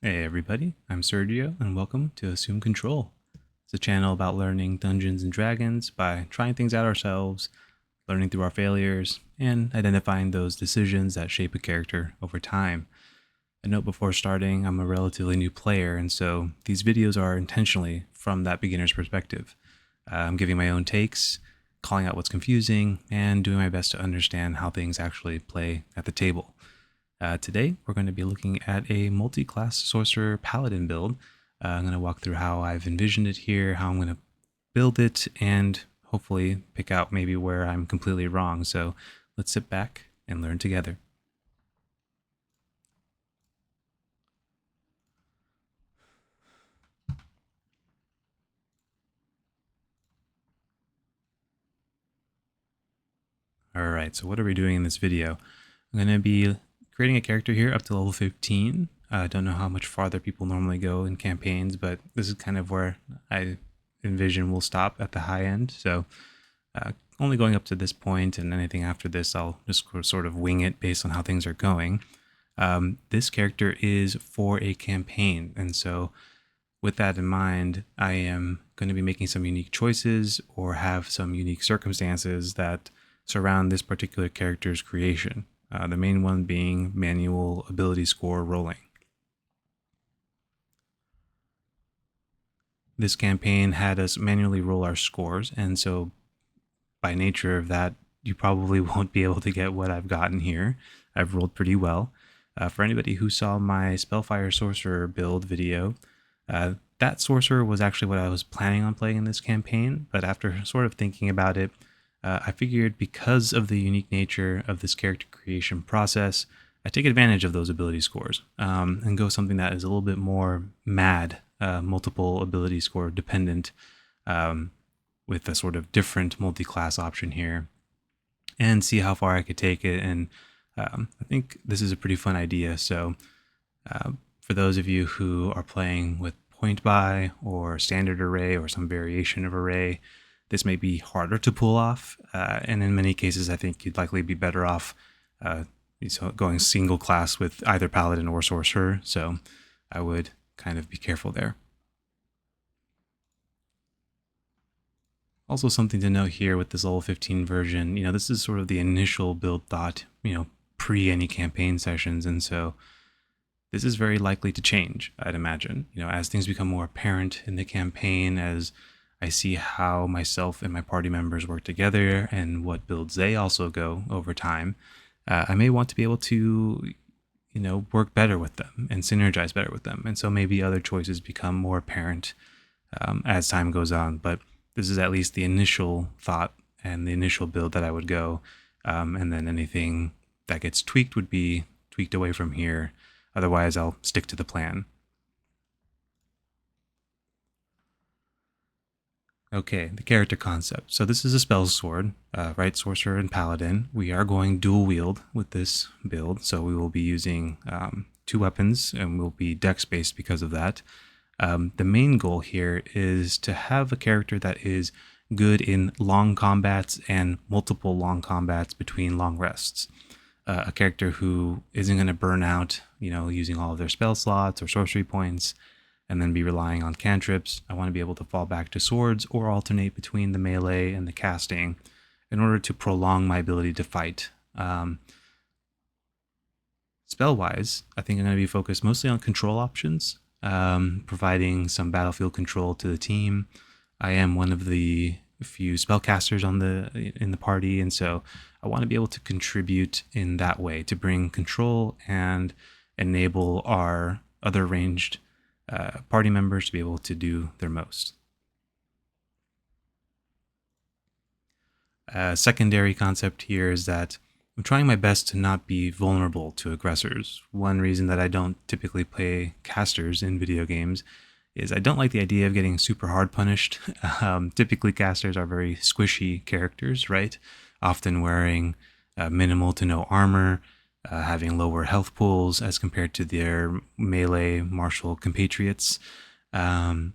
Hey everybody, I'm Sergio and welcome to Assume Control. It's a channel about learning Dungeons and Dragons by trying things out ourselves, learning through our failures, and identifying those decisions that shape a character over time. A note before starting, I'm a relatively new player, and so these videos are intentionally from that beginner's perspective. I'm giving my own takes, calling out what's confusing, and doing my best to understand how things actually play at the table. Today, we're going to be looking at a multi-class Sorcerer Paladin build. I'm going to walk through how I've envisioned it here, how I'm going to build it, and hopefully pick out maybe where I'm completely wrong. So let's sit back and learn together. All right, so what are we doing in this video? I'm going to be creating a character here up to level 15. I don't know how much farther people normally go in campaigns, but this is kind of where I envision we'll stop at the high end. So only going up to this point, and anything after this, I'll just sort of wing it based on how things are going. This character is for a campaign, and so with that in mind, I am going to be making some unique choices or have some unique circumstances that surround this particular character's creation. The main one being manual ability score rolling. This campaign had us manually roll our scores, and so by nature of that, you probably won't be able to get what I've gotten here. I've rolled pretty well. For anybody who saw my Spellfire Sorcerer build video, that sorcerer was actually what I was planning on playing in this campaign, but after sort of thinking about it, I figured because of the unique nature of this character creation process, I take advantage of those ability scores and go something that is a little bit more mad, multiple ability score dependent, with a sort of different multi-class option here, and see how far I could take it. And I think this is a pretty fun idea. So for those of you who are playing with point buy or standard array or some variation of array, this may be harder to pull off. And in many cases, I think you'd likely be better off going single class with either paladin or sorcerer. So I would kind of be careful there. Also, something to note here with this level 15 version, this is sort of the initial build thought, pre any campaign sessions. And so this is very likely to change, I'd imagine, as things become more apparent in the campaign, as I see how myself and my party members work together and what builds they also go over time. I may want to be able to, work better with them and synergize better with them. And so maybe other choices become more apparent as time goes on. But this is at least the initial thought and the initial build that I would go. And then anything that gets tweaked would be tweaked away from here. Otherwise, I'll stick to the plan. Okay, the character concept. So this is a spell sword, right? Sorcerer and Paladin. We are going dual wield with this build. So we will be using 2 weapons and we'll be dex based because of that. The main goal here is to have a character that is good in long combats and multiple long combats between long rests. A character who isn't going to burn out, using all of their spell slots or sorcery points and then be relying on cantrips. I want to be able to fall back to swords or alternate between the melee and the casting in order to prolong my ability to fight. Spell-wise, I think I'm going to be focused mostly on control options, providing some battlefield control to the team. I am one of the few spellcasters in the party, and so I want to be able to contribute in that way to bring control and enable our other ranged party members to be able to do their most. Secondary concept here is that I'm trying my best to not be vulnerable to aggressors. One reason that I don't typically play casters in video games is I don't like the idea of getting super hard punished. Typically casters are very squishy characters, right? Often wearing minimal to no armor, having lower health pools as compared to their melee martial compatriots. And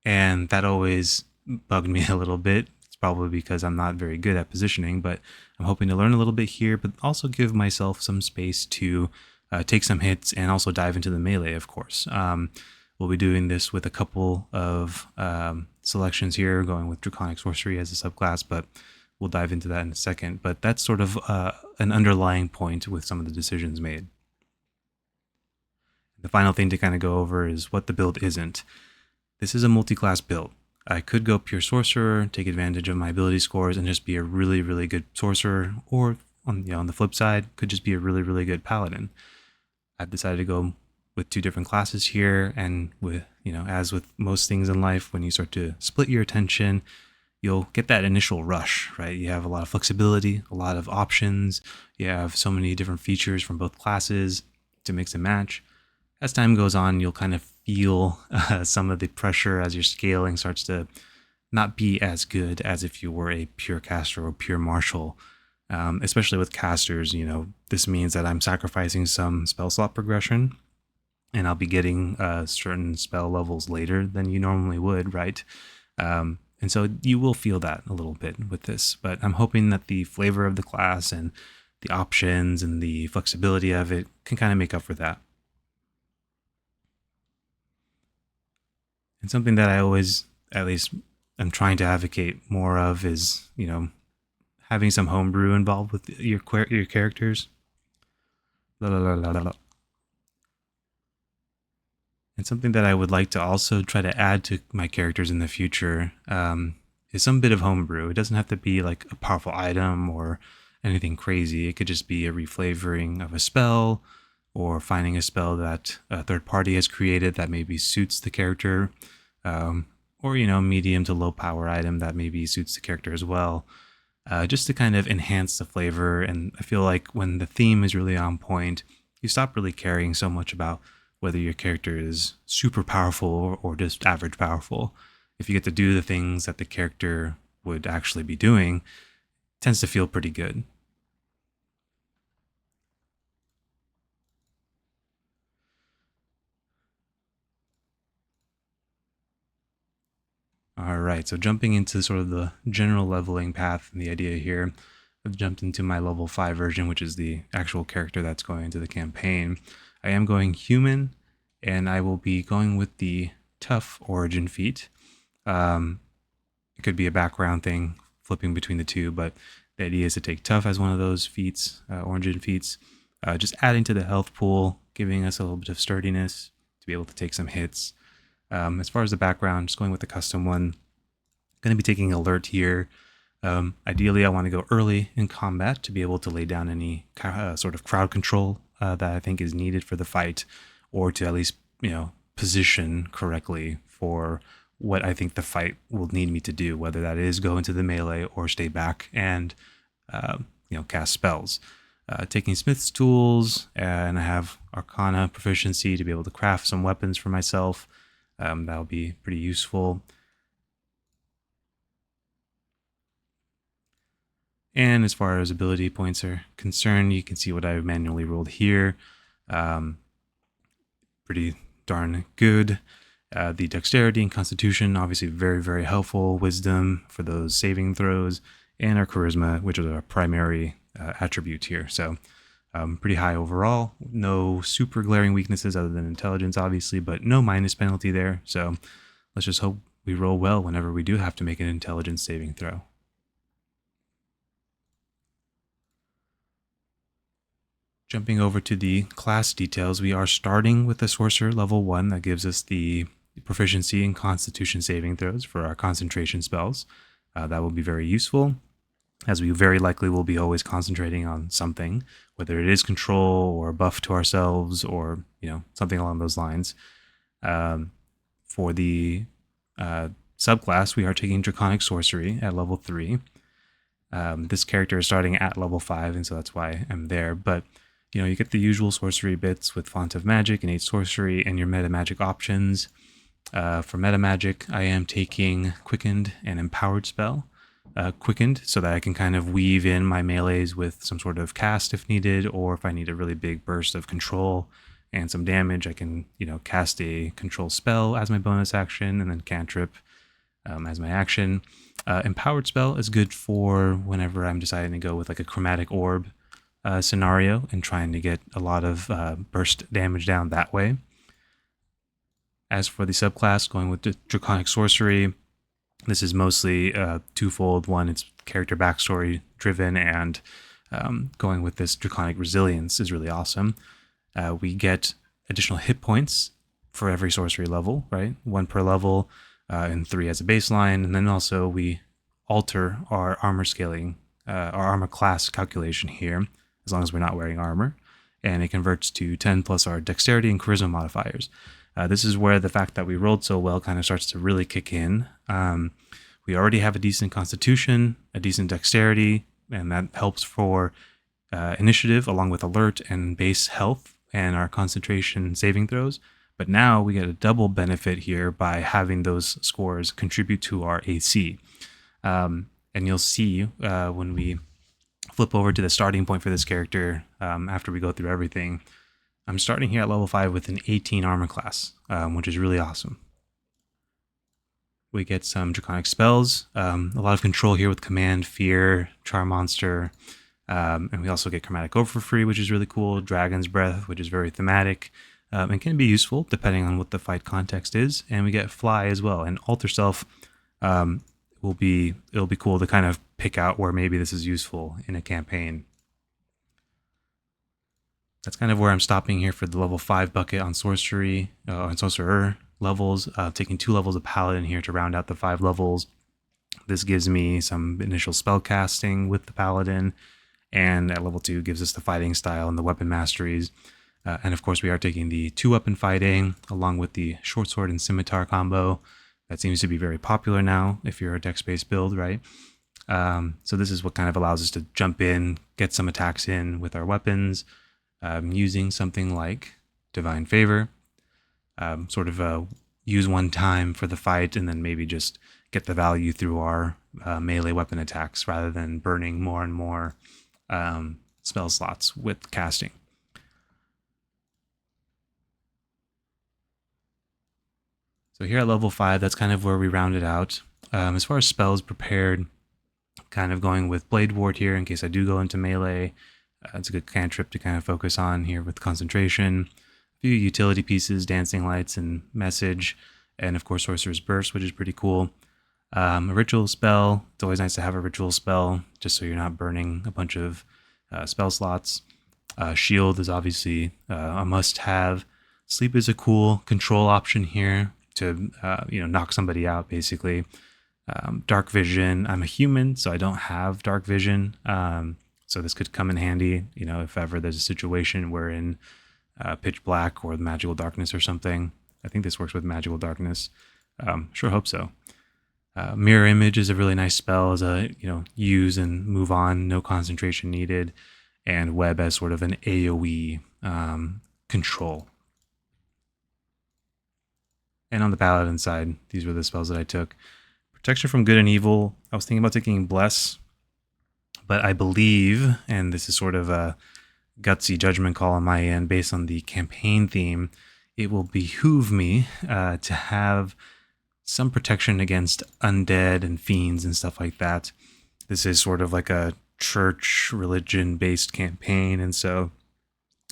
that always bugged me a little bit. It's probably because I'm not very good at positioning, but I'm hoping to learn a little bit here, but also give myself some space to take some hits, and also dive into the melee, of course. We'll be doing this with a couple of selections here, going with Draconic Sorcery as a subclass, but we'll dive into that in a second. But that's sort of an underlying point with some of the decisions made. The final thing to kind of go over is what the build isn't. This is a multi-class build. I could go pure sorcerer, take advantage of my ability scores, and just be a really, really good sorcerer, or on the flip side, could just be a really, really good paladin. I've decided to go with two different classes here, and with, as with most things in life, when you start to split your attention, you'll get that initial rush, right? You have a lot of flexibility, a lot of options. You have so many different features from both classes to mix and match. As time goes on, you'll kind of feel some of the pressure as your scaling starts to not be as good as if you were a pure caster or pure martial. Especially with casters, this means that I'm sacrificing some spell slot progression, and I'll be getting certain spell levels later than you normally would, right? And so you will feel that a little bit with this, but I'm hoping that the flavor of the class and the options and the flexibility of it can kind of make up for that. And something that I always, at least, I'm trying to advocate more of is, having some homebrew involved with your characters. And something that I would like to also try to add to my characters in the future is some bit of homebrew. It doesn't have to be like a powerful item or anything crazy. It could just be a reflavoring of a spell, or finding a spell that a third party has created that maybe suits the character, or medium to low power item that maybe suits the character as well, just to kind of enhance the flavor. And I feel like when the theme is really on point, you stop really caring so much about whether your character is super powerful or just average powerful. If you get to do the things that the character would actually be doing, it tends to feel pretty good. All right, so jumping into sort of the general leveling path, and the idea here, I've jumped into my level 5 version, which is the actual character that's going into the campaign. I am going human, and I will be going with the tough origin feat. It could be a background thing, flipping between the two, but the idea is to take tough as one of those feats, origin feats, just adding to the health pool, giving us a little bit of sturdiness to be able to take some hits. As far as the background, just going with the custom one. Going to be taking alert here. Ideally, I want to go early in combat to be able to lay down any sort of crowd control that I think is needed for the fight, or to at least position correctly for what I think the fight will need me to do, whether that is go into the melee or stay back and cast spells. Taking Smith's tools, and I have Arcana proficiency to be able to craft some weapons for myself. That'll be pretty useful. And as far as ability points are concerned, you can see what I've manually rolled here. Pretty darn good. The dexterity and constitution, obviously very, very helpful. Wisdom for those saving throws, and our charisma, which is our primary attribute here. So pretty high overall. No super glaring weaknesses other than intelligence, obviously, but no minus penalty there. So let's just hope we roll well whenever we do have to make an intelligence saving throw. Jumping over to the class details, we are starting with the Sorcerer level 1 that gives us the proficiency in Constitution saving throws for our concentration spells. That will be very useful, as we very likely will be always concentrating on something, whether it is control or a buff to ourselves or something along those lines. For the subclass, we are taking Draconic Sorcery at level 3. This character is starting at level 5, and so that's why I'm there. But you get the usual sorcery bits with Font of Magic, Innate Sorcery, and your meta magic options. For meta magic, I am taking Quickened and Empowered spell. Quickened, so that I can kind of weave in my melees with some sort of cast if needed, or if I need a really big burst of control and some damage, I can cast a control spell as my bonus action, and then cantrip as my action. Empowered spell is good for whenever I'm deciding to go with like a chromatic orb scenario and trying to get a lot of burst damage down that way. As for the subclass, going with the Draconic Sorcery, this is mostly twofold. One, it's character backstory driven, and going with this Draconic Resilience is really awesome. We get additional hit points for every sorcery level, right? 1 per level, and 3 as a baseline. And then also we alter our armor scaling, our armor class calculation here, as long as we're not wearing armor. And it converts to 10 plus our dexterity and charisma modifiers. This is where the fact that we rolled so well kind of starts to really kick in. We already have a decent constitution, a decent dexterity, and that helps for initiative along with alert and base health and our concentration saving throws. But now we get a double benefit here by having those scores contribute to our AC. And you'll see when we flip over to the starting point for this character, after we go through everything, I'm starting here at level 5 with an 18 armor class, which is really awesome. We get some draconic spells, a lot of control here with Command, Fear, Charm Monster, and we also get Chromatic Orb for free, which is really cool, Dragon's Breath, which is very thematic, and can be useful depending on what the fight context is, and we get Fly as well, and Alter Self it'll be cool to kind of pick out where maybe this is useful in a campaign. That's kind of where I'm stopping here for the level 5 bucket on sorcery, on sorcerer levels, taking 2 levels of paladin here to round out the 5 levels. This gives me some initial spell casting with the paladin, and at level 2 gives us the fighting style and the weapon masteries. And of course we are taking the 2-weapon fighting along with the short sword and scimitar combo. That seems to be very popular now if you're a dex-based build, right? So this is what kind of allows us to jump in, get some attacks in with our weapons, using something like Divine Favor, sort of use one time for the fight and then maybe just get the value through our melee weapon attacks rather than burning more and more spell slots with casting. So here at level 5, that's kind of where we round it out. As far as spells prepared, kind of going with Blade Ward here in case I do go into melee. It's a good cantrip to kind of focus on here with concentration. A few utility pieces, Dancing Lights and Message, and of course Sorcerer's Burst, which is pretty cool. A ritual spell. It's always nice to have a ritual spell, just so you're not burning a bunch of spell slots. Shield is obviously a must-have. Sleep is a cool control option here to knock somebody out, basically. Dark Vision. I'm a human, so I don't have Dark Vision. So this could come in handy, if ever there's a situation we're in pitch black or magical darkness or something. I think this works with magical darkness. Sure hope so. Mirror Image is a really nice spell as a, use and move on, no concentration needed. And Web as sort of an AoE control. And on the Paladin side, these were the spells that I took. Protection from Good and Evil. I was thinking about taking Bless, but I believe, and this is sort of a gutsy judgment call on my end based on the campaign theme, it will behoove me to have some protection against undead and fiends and stuff like that. This is sort of like a church religion-based campaign, and so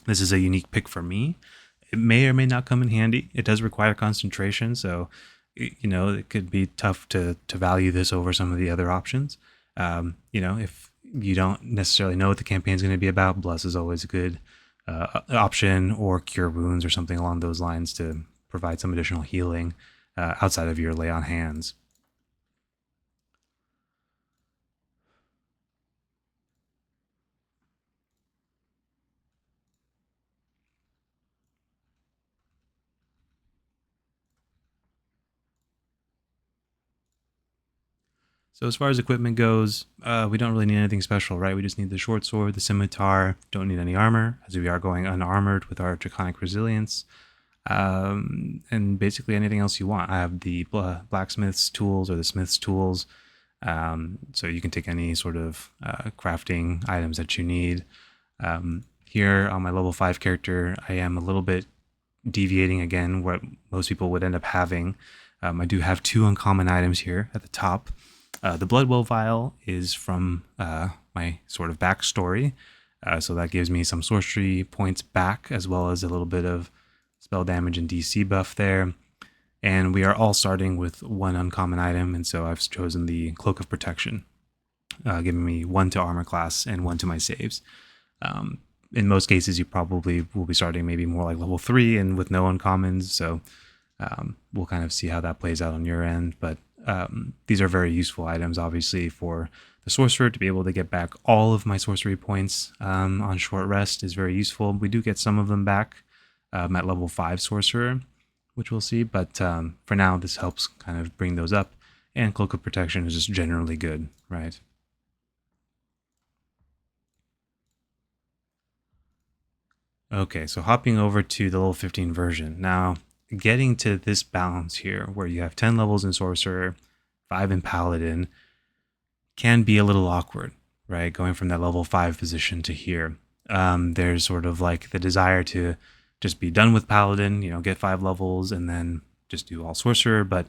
this is a unique pick for me. It may or may not come in handy. It does require concentration, so it could be tough to value this over some of the other options. If you don't necessarily know what the campaign is going to be about, Bless is always a good option, or Cure Wounds or something along those lines to provide some additional healing outside of your lay on hands. So as far as equipment goes, we don't really need anything special, right? We just need the short sword, the scimitar, don't need any armor, as we are going unarmored with our Draconic Resilience, and basically anything else you want. I have the blacksmith's tools or the smith's tools, so you can take any sort of crafting items that you need. Here on my level 5 character, I am a little bit deviating again what most people would end up having. I do have 2 uncommon items here at the top. The Bloodwell Vial is from my sort of backstory. So that gives me some sorcery points back, as well as a little bit of spell damage and DC buff there. And we are all starting with one uncommon item, and so I've chosen the Cloak of Protection, giving me 1 to armor class and 1 to my saves. In most cases, you probably will be starting maybe more like level 3 and with no uncommons, so we'll kind of see how that plays out on your end. But these are very useful items, obviously, for the sorcerer to be able to get back all of my sorcery points on short rest is very useful. We do get some of them back at level 5 sorcerer, which we'll see, but for now this helps kind of bring those up, and Cloak of Protection is just generally good, right? Okay, so hopping over to the level 15 version. Now, getting to this balance here, where you have 10 levels in Sorcerer, 5 in Paladin, can be a little awkward, right? Going from that level 5 position to here. There's sort of like the desire to just be done with Paladin, get 5 levels and then just do all Sorcerer, but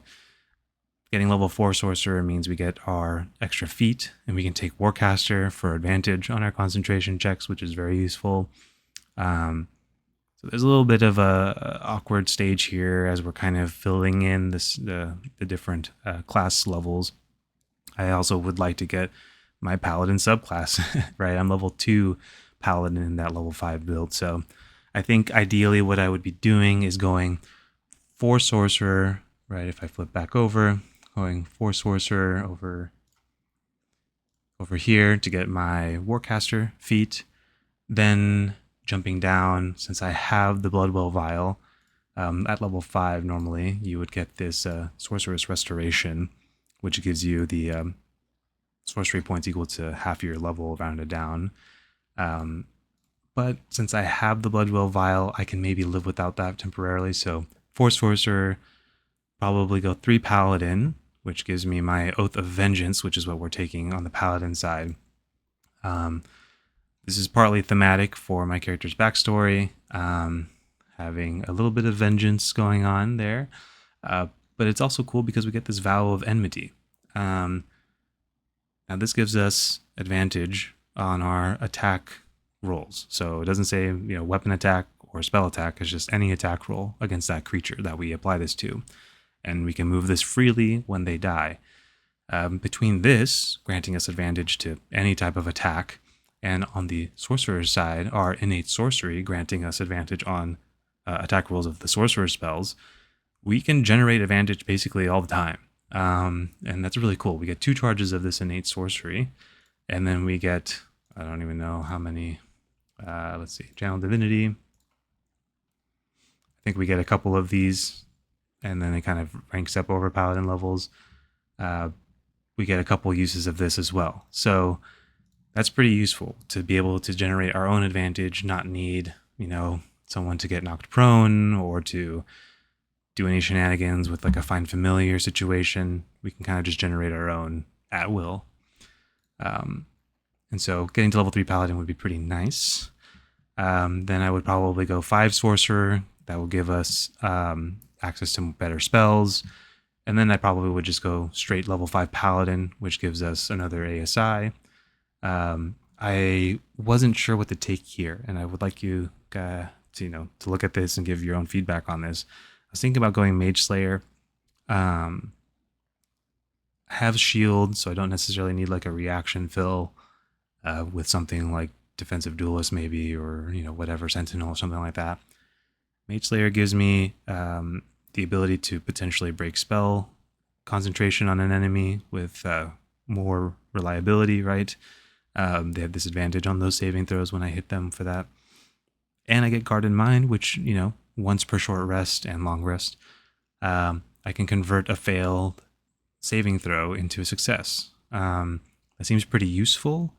getting level 4 Sorcerer means we get our extra feat, and we can take Warcaster for advantage on our concentration checks, which is very useful. So there's a little bit of a awkward stage here as we're kind of filling in the different class levels. I also would like to get my Paladin subclass, right? I'm level 2 Paladin in that level 5 build, so I think ideally what I would be doing is going 4 Sorcerer, right? If I flip back over, going 4 Sorcerer over here to get my Warcaster feat, then jumping down, since I have the Bloodwell Vial, at level 5 normally you would get this Sorcerer's Restoration, which gives you the sorcery points equal to half your level rounded down. But since I have the Bloodwell Vial, I can maybe live without that temporarily. So 4 Sorcerer, probably go 3 Paladin, which gives me my Oath of Vengeance, which is what we're taking on the Paladin side. This is partly thematic for my character's backstory, having a little bit of vengeance going on there. But it's also cool because we get this Vow of Enmity. Now this gives us advantage on our attack rolls. So it doesn't say, weapon attack or spell attack. It's just any attack roll against that creature that we apply this to. And we can move this freely when they die. Between this, granting us advantage to any type of attack, and on the sorcerer's side, our innate sorcery granting us advantage on attack rolls of the sorcerer's spells, we can generate advantage basically all the time. And that's really cool. We get 2 charges of this innate sorcery, and then we get, I don't even know how many, let's see, Channel Divinity. I think we get a couple of these, and then it kind of ranks up over Paladin levels. We get a couple uses of this as well. So that's pretty useful to be able to generate our own advantage, not need, someone to get knocked prone or to do any shenanigans with like a Find Familiar situation. We can kind of just generate our own at will. And so getting to level 3 Paladin would be pretty nice. Then I would probably go 5 Sorcerer. That will give us access to better spells. And then I probably would just go straight level 5 Paladin, which gives us another ASI. I wasn't sure what to take here, and I would like you to look at this and give your own feedback on this. I was thinking about going Mage Slayer. I have shield, so I don't necessarily need like a reaction fill with something like Defensive Duelist maybe, or whatever, Sentinel or something like that. Mage Slayer gives me the ability to potentially break spell concentration on an enemy with more reliability, right? They have disadvantage on those saving throws when I hit them for that. And I get Guard in Mind, which, once per short rest and long rest, I can convert a failed saving throw into a success. That seems pretty useful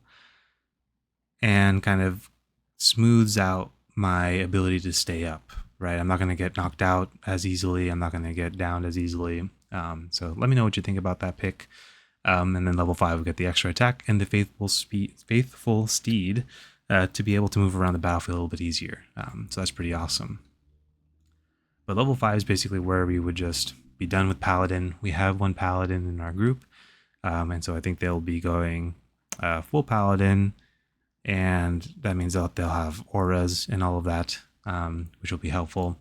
and kind of smooths out my ability to stay up, right? I'm not going to get knocked out as easily. I'm not going to get downed as easily. So let me know what you think about that pick. And then level 5, we get the extra attack and the Faithful Steed to be able to move around the battlefield a little bit easier. So that's pretty awesome. But level 5 is basically where we would just be done with Paladin. We have 1 Paladin in our group, and so I think they'll be going full Paladin, and that means that they'll have auras and all of that, which will be helpful.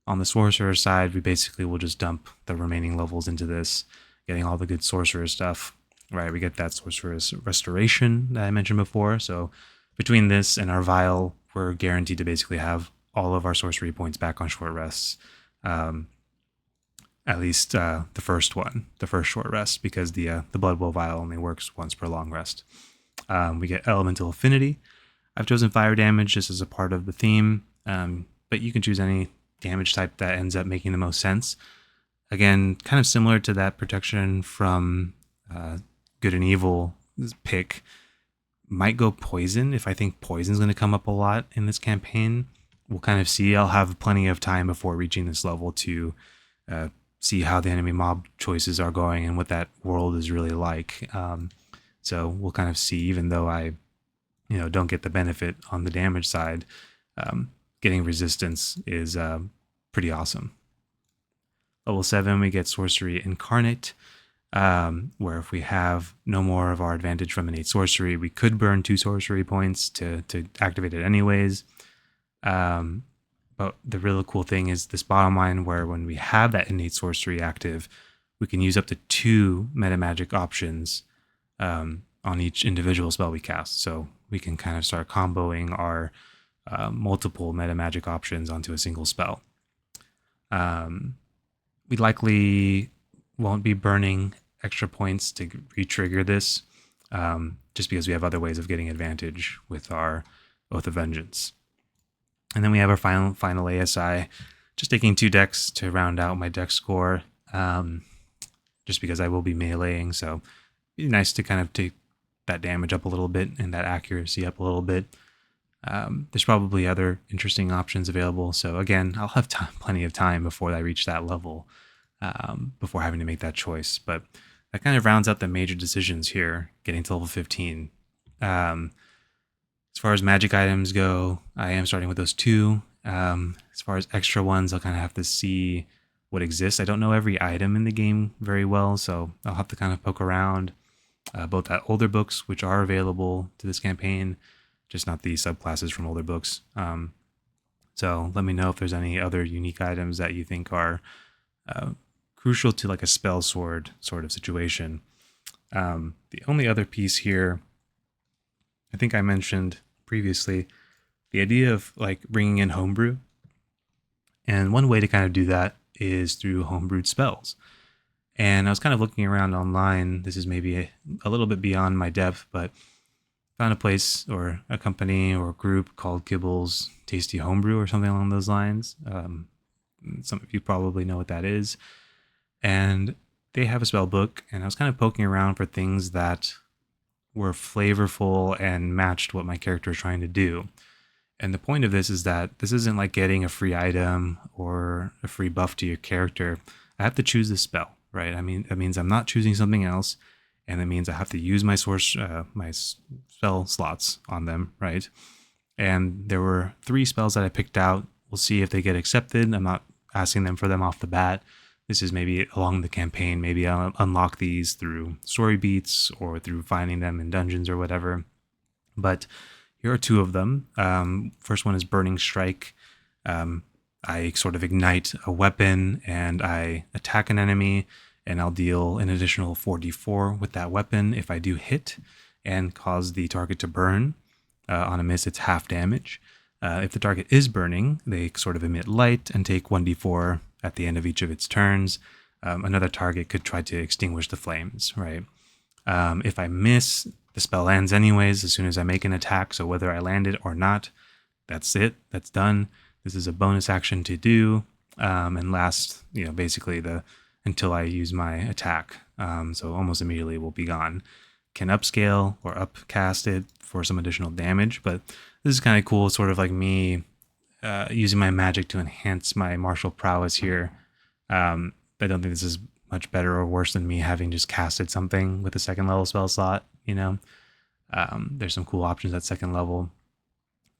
On the sorcerer side, we basically will just dump the remaining levels into this, getting all the good sorcerer stuff. Right, we get that sorcerer's restoration that I mentioned before. So between this and our vial, we're guaranteed to basically have all of our sorcery points back on short rests. At least the first one, the first short rest, because the Blood Bowl vial only works once per long rest. We get elemental affinity. I've chosen fire damage just as a part of the theme, but you can choose any damage type that ends up making the most sense. Again, kind of similar to that protection from good and evil pick. Might go poison if I think poison's going to come up a lot in this campaign. We'll kind of see. I'll have plenty of time before reaching this level to see how the enemy mob choices are going and what that world is really like. So we'll kind of see, even though I don't get the benefit on the damage side, getting resistance is pretty awesome. Level 7, we get Sorcery Incarnate, where if we have no more of our advantage from innate sorcery, we could burn 2 sorcery points to activate it anyways. But the really cool thing is this bottom line, where when we have that innate sorcery active, we can use up to 2 meta magic options on each individual spell we cast. So we can kind of start comboing our multiple meta magic options onto a single spell. We likely won't be burning extra points to re-trigger this, just because we have other ways of getting advantage with our Oath of Vengeance. And then we have our final ASI, just taking 2 decks to round out my deck score, just because I will be meleeing, so it'd be nice to kind of take that damage up a little bit and that accuracy up a little bit. There's probably other interesting options available, so again, I'll have plenty of time before I reach that level, before having to make that choice. But that kind of rounds out the major decisions here, getting to level 15. As far as magic items go, I am starting with those 2. As far as extra ones, I'll kind of have to see what exists. I don't know every item in the game very well, so I'll have to kind of poke around, both at older books, which are available to this campaign, just not the subclasses from older books. So let me know if there's any other unique items that you think are crucial to like a spell sword sort of situation. The only other piece here, I think I mentioned previously, the idea of like bringing in homebrew. And one way to kind of do that is through homebrewed spells. And I was kind of looking around online. This is maybe a little bit beyond my depth, but found a place or a company or a group called Gibble's Tasty Homebrew or something along those lines. Some of you probably know what that is. And they have a spell book, and I was kind of poking around for things that were flavorful and matched what my character is trying to do. And the point of this is that this isn't like getting a free item or a free buff to your character. I have to choose the spell, right? I mean, that means I'm not choosing something else, and that means I have to use my my spell slots on them, right? And there were 3 spells that I picked out. We'll see if they get accepted. I'm not asking them for them off the bat. This is maybe along the campaign. Maybe I'll unlock these through story beats or through finding them in dungeons or whatever. But here are 2 of them. First one is Burning Strike. I sort of ignite a weapon and I attack an enemy, and I'll deal an additional 4d4 with that weapon if I do hit and cause the target to burn. On a miss, it's half damage. If the target is burning, they sort of emit light and take 1d4 at the end of each of its turns. Another target could try to extinguish the flames, right? If I miss, the spell ends anyways as soon as I make an attack, so whether I land it or not, that's it, that's done. This is a bonus action to do, and lasts, basically until I use my attack. So almost immediately will be gone. Can upscale or upcast it for some additional damage, but this is kind of cool, sort of like me using my magic to enhance my martial prowess here. I don't think this is much better or worse than me having just casted something with a 2nd level spell slot. There's some cool options at 2nd level,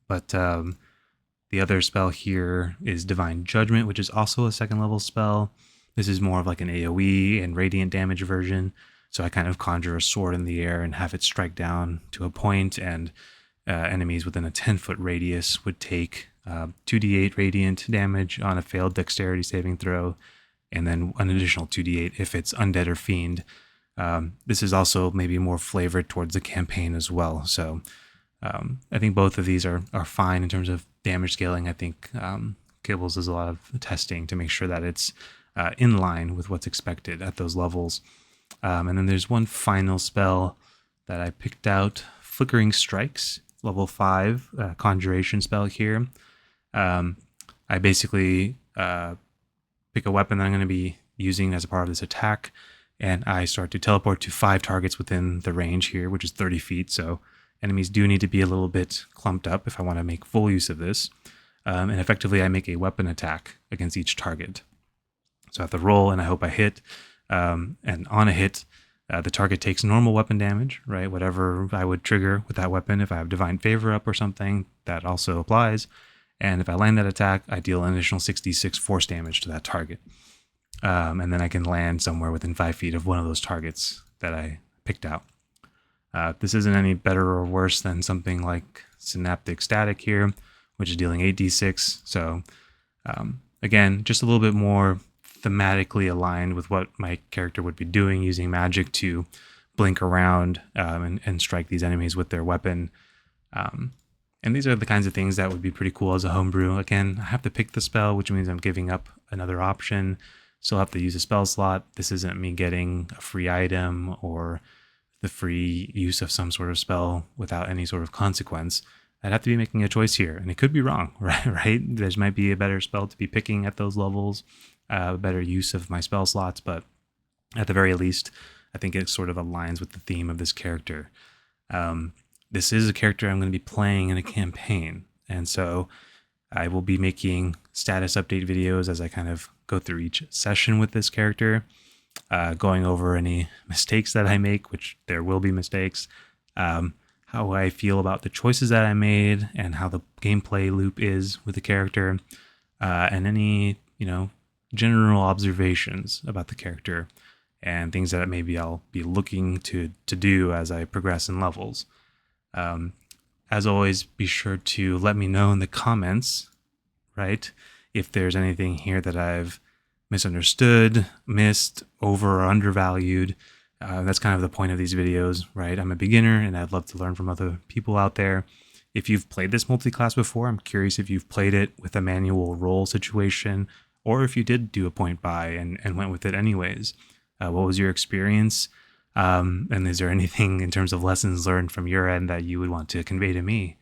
but the other spell here is Divine Judgment, which is also a 2nd level spell. This is more of like an AoE and radiant damage version. So I kind of conjure a sword in the air and have it strike down to a point, and enemies within a 10-foot radius would take 2d8 radiant damage on a failed dexterity saving throw, and then an additional 2d8 if it's undead or fiend. This is also maybe more flavored towards the campaign as well. So I think both of these are fine in terms of damage scaling. I think Kibbles does a lot of testing to make sure that it's in line with what's expected at those levels. And then there's one final spell that I picked out, Flickering Strikes, level 5 conjuration spell here. I basically pick a weapon that I'm going to be using as a part of this attack, and I start to teleport to 5 targets within the range here, which is 30 feet. So enemies do need to be a little bit clumped up if I want to make full use of this. And effectively, I make a weapon attack against each target. So I have to roll, and I hope I hit. And on a hit, the target takes normal weapon damage, right? Whatever I would trigger with that weapon. If I have Divine Favor up or something, that also applies. And if I land that attack, I deal an additional 66 force damage to that target. And then I can land somewhere within 5 feet of one of those targets that I picked out. This isn't any better or worse than something like Synaptic Static here, which is dealing 8d6. So again, just a little bit more thematically aligned with what my character would be doing, using magic to blink around and strike these enemies with their weapon. And these are the kinds of things that would be pretty cool as a homebrew. Again, I have to pick the spell, which means I'm giving up another option. Still have to use a spell slot. This isn't me getting a free item or the free use of some sort of spell without any sort of consequence. I'd have to be making a choice here, and it could be wrong, right? There might be a better spell to be picking at those levels, a better use of my spell slots, but at the very least, I think it sort of aligns with the theme of this character. This is a character I'm going to be playing in a campaign, and so I will be making status update videos as I kind of go through each session with this character, going over any mistakes that I make, which there will be mistakes, how I feel about the choices that I made, and how the gameplay loop is with the character, and any, general observations about the character and things that maybe I'll be looking to do as I progress in levels. As always, be sure to let me know in the comments, right, if there's anything here that I've misunderstood, missed, over or undervalued. That's kind of the point of these videos, right? I'm a beginner and I'd love to learn from other people out there. If you've played this multi-class before, I'm curious if you've played it with a manual roll situation, or if you did do a point buy and went with it anyways. What was your experience? And is there anything in terms of lessons learned from your end that you would want to convey to me?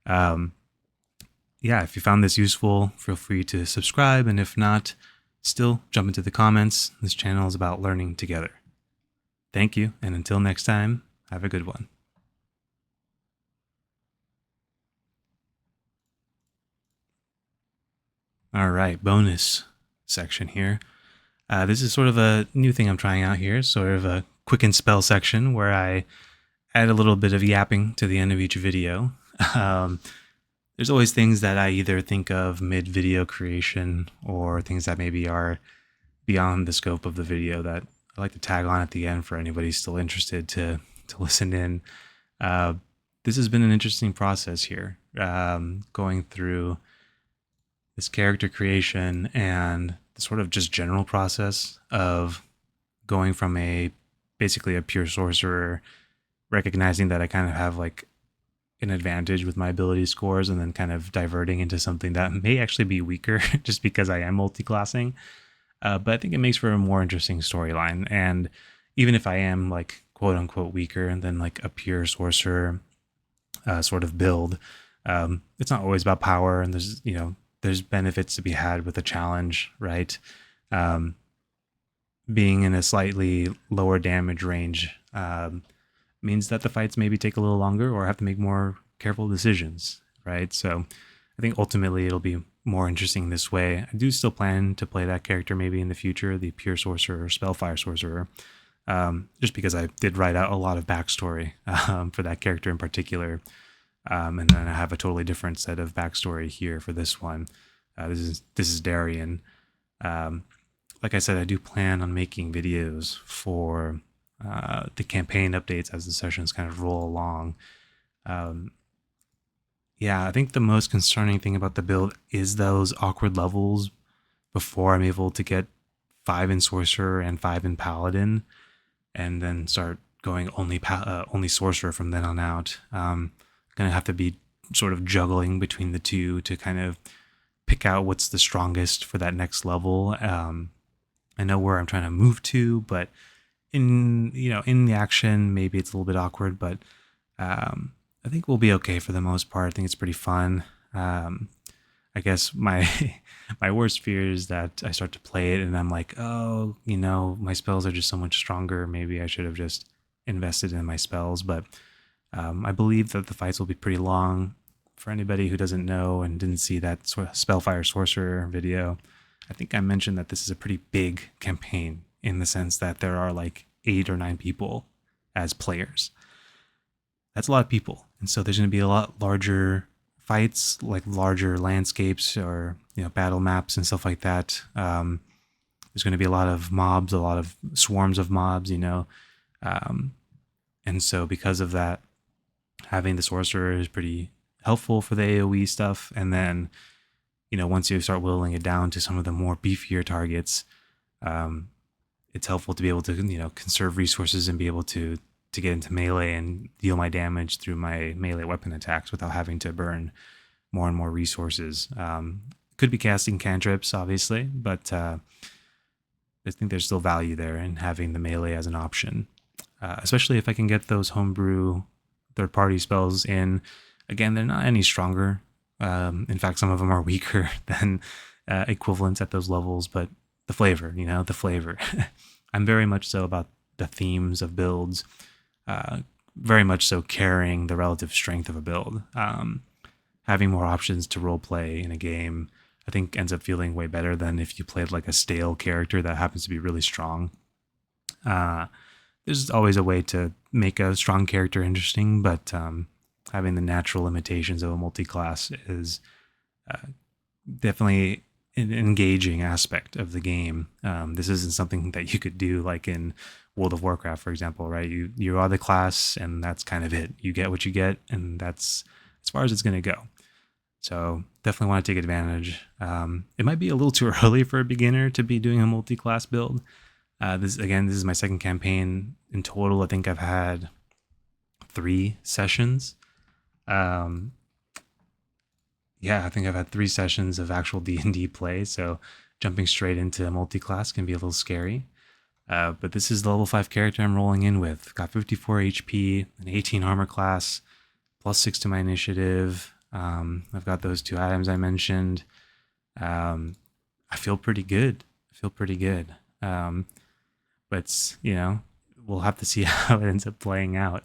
If you found this useful, feel free to subscribe. And if not, still jump into the comments. This channel is about learning together. Thank you. And until next time, have a good one. All right, bonus section here. This is sort of a new thing I'm trying out here, sort of a quicken spell section where I add a little bit of yapping to the end of each video. There's always things that I either think of mid-video creation or things that maybe are beyond the scope of the video that I like to tag on at the end for anybody still interested to listen in. This has been an interesting process here, going through this character creation and the sort of just general process of going from basically a pure sorcerer, recognizing that I kind of have like an advantage with my ability scores, and then kind of diverting into something that may actually be weaker just because I am multi-classing. But I think it makes for a more interesting storyline. And even if I am like quote unquote weaker than like a pure sorcerer sort of build, it's not always about power, and there's benefits to be had with a challenge, right? Being in a slightly lower damage range means that the fights maybe take a little longer or have to make more careful decisions, right? So I think ultimately it'll be more interesting this way. I do still plan to play that character maybe in the future, the Pure Sorcerer or Spellfire Sorcerer, just because I did write out a lot of backstory for that character in particular. And then I have a totally different set of backstory here for this one. This is Darian. Like I said, I do plan on making videos for the campaign updates as the sessions kind of roll along. Yeah, I think the most concerning thing about the build is those awkward levels before I'm able to get 5 in Sorcerer and 5 in Paladin, and then start going only Sorcerer from then on out. Gonna have to be sort of juggling between the two to kind of pick out what's the strongest for that next level. I know where I'm trying to move to, but in the action, maybe it's a little bit awkward, but I think we'll be okay for the most part. I think it's pretty fun. Um, I guess my my worst fear is that I start to play it and I'm like, oh, my spells are just so much stronger. Maybe I should have just invested in my spells. But I believe that the fights will be pretty long. For anybody who doesn't know and didn't see that sort of Spellfire Sorcerer video, I think I mentioned that this is a pretty big campaign in the sense that there are like 8 or 9 people as players. That's a lot of people, and so there's going to be a lot larger fights, like larger landscapes or battle maps and stuff like that. There's going to be a lot of mobs, a lot of swarms of mobs, um, and so because of that, having the sorcerer is pretty helpful for the AOE stuff. And then once you start whittling it down to some of the more beefier targets, um, it's helpful to be able to conserve resources and be able to get into melee and deal my damage through my melee weapon attacks without having to burn more and more resources. Could be casting cantrips, obviously, but I think there's still value there in having the melee as an option, especially if I can get those homebrew third-party spells in. Again, they're not any stronger. In fact, some of them are weaker than equivalents at those levels, but the flavor, the flavor. I'm very much so about the themes of builds, very much so carrying the relative strength of a build. Having more options to role play in a game, I think ends up feeling way better than if you played like a stale character that happens to be really strong. There's always a way to make a strong character interesting, but having the natural limitations of a multi-class is definitely an engaging aspect of the game. This isn't something that you could do like in World of Warcraft, for example, right? You are the class, and that's kind of it. You get what you get, and that's as far as it's going to go. So definitely want to take advantage. It might be a little too early for a beginner to be doing a multi-class build. This is my second campaign in total. I think I've had 3 sessions. I think I've had 3 sessions of actual D&D play, so jumping straight into a multi-class can be a little scary. But this is the level 5 character I'm rolling in with. Got 54 HP, an 18 armor class, plus 6 to my initiative. I've got those 2 items I mentioned. I feel pretty good. But we'll have to see how it ends up playing out.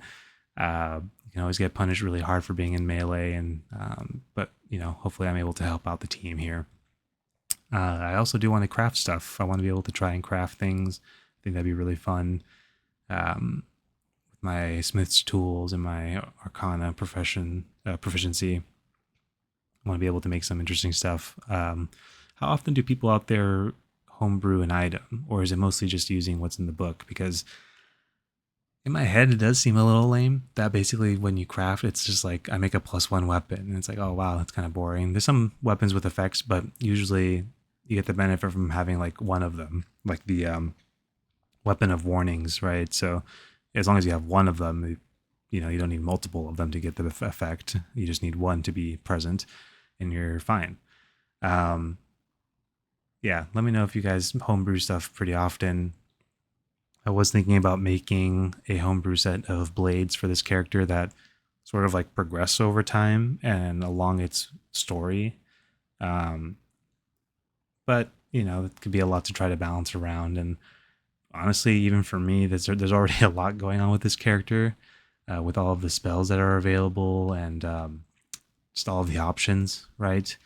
You can always get punished really hard for being in melee, and but hopefully I'm able to help out the team here. I also do want to craft stuff. I want to be able to try and craft things. I think that'd be really fun. With my smith's tools and my arcana proficiency, I want to be able to make some interesting stuff. How often do people out there homebrew an item, or is it mostly just using what's in the book? Because in my head, it does seem a little lame that basically when you craft, it's just like I make a +1 weapon, and it's like, oh wow, that's kind of boring. There's some weapons with effects, but usually you get the benefit from having like one of them, like the weapon of warnings, right? So as long as you have one of them, you don't need multiple of them to get the effect. You just need one to be present, and you're fine. Yeah, let me know if you guys homebrew stuff pretty often. I was thinking about making a homebrew set of blades for this character that sort of like progress over time and along its story. But it could be a lot to try to balance around. And honestly, even for me, there's already a lot going on with this character, with all of the spells that are available and just all of the options, right?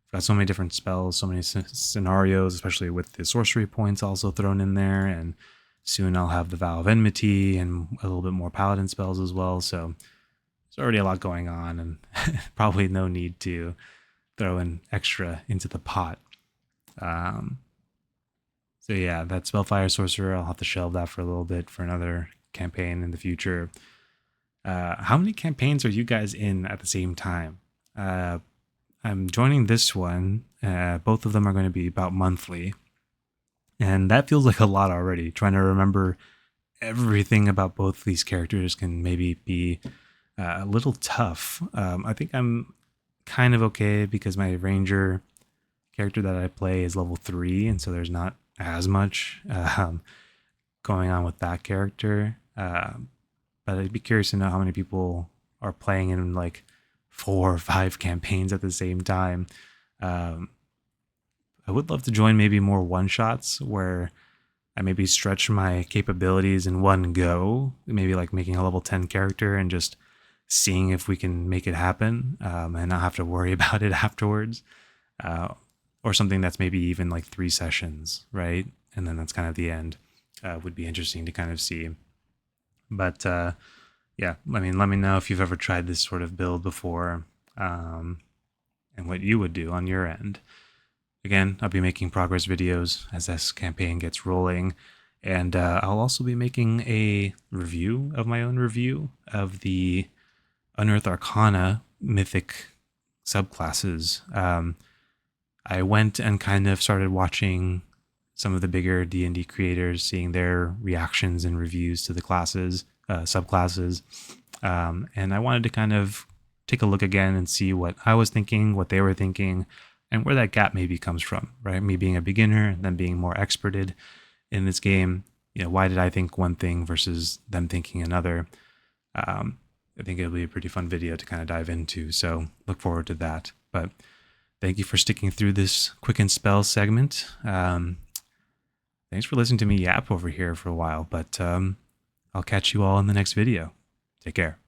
I've got so many different spells, so many scenarios, especially with the sorcery points also thrown in there, and soon I'll have the Vow of Enmity and a little bit more paladin spells as well. So there's already a lot going on, and probably no need to throw an extra into the pot. So yeah, that Spellfire Sorcerer, I'll have to shelve that for a little bit for another campaign in the future. How many campaigns are you guys in at the same time? I'm joining this one. Both of them are going to be about monthly. And that feels like a lot already. Trying to remember everything about both these characters can maybe be a little tough. I think I'm kind of okay because my ranger character that I play is level 3, and so there's not as much going on with that character. But I'd be curious to know how many people are playing in like 4 or 5 campaigns at the same time. Um, I would love to join maybe more one shots where I maybe stretch my capabilities in one go, maybe like making a level 10 character and just seeing if we can make it happen, and not have to worry about it afterwards. Or something that's maybe even like 3 sessions, right? And then that's kind of the end. Would be interesting to kind of see. But yeah, I mean, let me know if you've ever tried this sort of build before, and what you would do on your end. Again, I'll be making progress videos as this campaign gets rolling, and I'll also be making a review of my own review of the Unearthed Arcana mythic subclasses. I went and kind of started watching some of the bigger D&D creators, seeing their reactions and reviews to the classes, subclasses, and I wanted to kind of take a look again and see what I was thinking, what they were thinking, and where that gap maybe comes from, right? Me being a beginner and then being more experted in this game. Why did I think one thing versus them thinking another? I think it'll be a pretty fun video to kind of dive into, so look forward to that. But thank you for sticking through this quick and spell segment. Thanks for listening to me yap over here for a while, but I'll catch you all in the next video. Take care.